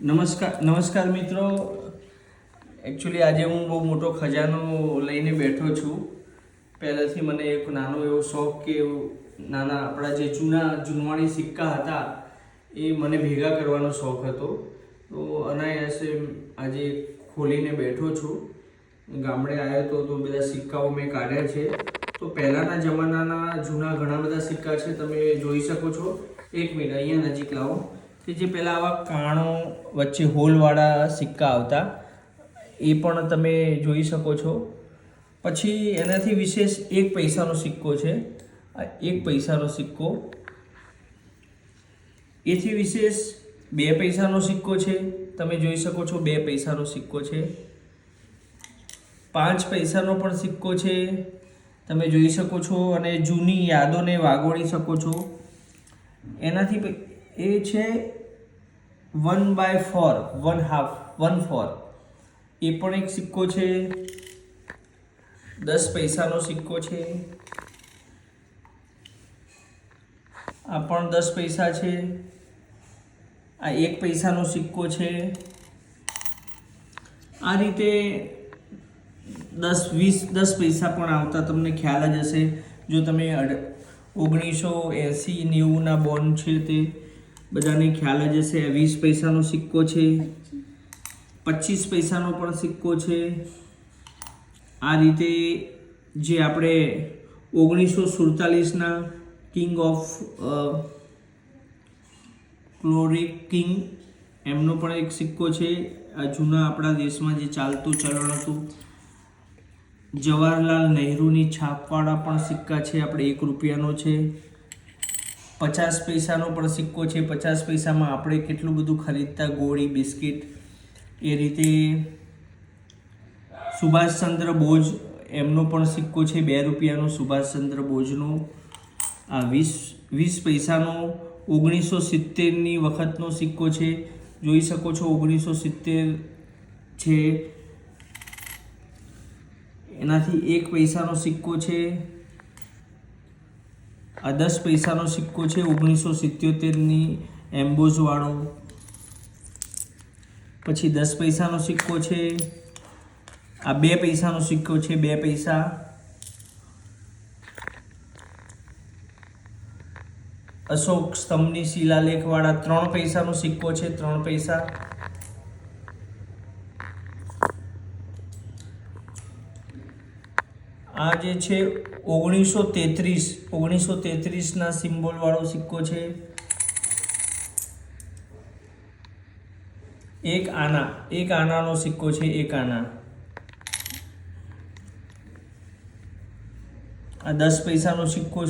નમસ્કાર મિત્રો. એકચ્યુઅલી આજે હું બહુ મોટો ખજાનો લઈને બેઠો છું. પહેલાંથી મને એક નાનો એવો શોખ કે નાના આપણા જે જૂનવાણી સિક્કા હતા એ મને ભેગા કરવાનો શોખ હતો. તો અનાયાસે આજે ખોલીને બેઠો છું. ગામડે આવ્યો તો બધા સિક્કાઓ મેં કાઢ્યા છે. તો પહેલાંના જમાનાના જૂના ઘણા બધા સિક્કા છે, તમે જોઈ શકો છો. એક મિનિટ અહીંયા નજીક લાવો. કે જે પહેલાં આવા કાણો વચ્ચે હોલવાળા સિક્કા આવતા એ પણ તમે જોઈ શકો છો. પછી એનાથી વિશેષ 1 પૈસાનો સિક્કો છે. આ 1 પૈસાનો સિક્કો. એથી વિશેષ 2 પૈસાનો સિક્કો છે, તમે જોઈ શકો છો. 2 પૈસાનો સિક્કો છે. 5 પૈસાનો પણ સિક્કો છે, તમે જોઈ શકો છો. અને જૂની યાદોને વાગોળી શકો છો. એનાથી એ છે 1/4, 1/4. એ પણ એક સિક્કો છે. 10 પૈસાનો સિક્કો છે. આ પણ 10 પૈસા છે. આ 1 પૈસાનો સિક્કો છે. આ રીતે 10, 20, 10 પૈસા પણ આવતા, તમને ખ્યાલ જ હશે. જો તમે 1980, 90ના બોન્ડ છે તે બધાને ખ્યાલ જ હશે. 20 પૈસાનો સિક્કો છે. 25 પૈસાનો પણ સિક્કો છે. આ રીતે જે આપણે 1947ના કિંગ ઓફ ક્લોરિક કિંગ એમનો પણ એક સિક્કો છે. આ જૂના આપણા દેશમાં જે ચાલતું ચલણ હતું. જવાહરલાલ નહેરુની છાપવાળા પણ સિક્કા છે. આપણે 1 રૂપિયાનો છે. 50 પૈસાનો પણ સિક્કો છે. 50 પૈસામાં આપણે કેટલું બધું ખરીદતા, ગોળી, બિસ્કિટ. એ રીતે સુભાષચંદ્ર બોઝ એમનો પણ સિક્કો છે. 2 રૂપિયાનો સુભાષચંદ્ર બોઝનો. આ 20 પૈસાનો 1970ની વખતનો સિક્કો છે. જોઈ શકો છો 1970 છે. એનાથી 1 પૈસાનો સિક્કો છે. આ 10 પૈસાનો સિક્કો છે 1977ની એમ્બોઝ વાળો. પછી 10 પૈસાનો સિક્કો છે. આ 2 પૈસાનો સિક્કો છે. 2 પૈસા. અશોક સ્તંભની શિલાલેખ વાળા 3 પૈસાનો સિક્કો છે. 3 પૈસા. આ જે છે 1933ના સિમ્બોલ વાળો સિક્કો છે. એક આનાનો સિક્કો છે. 1 આના. આ 10 પૈસાનો સિક્કો છે.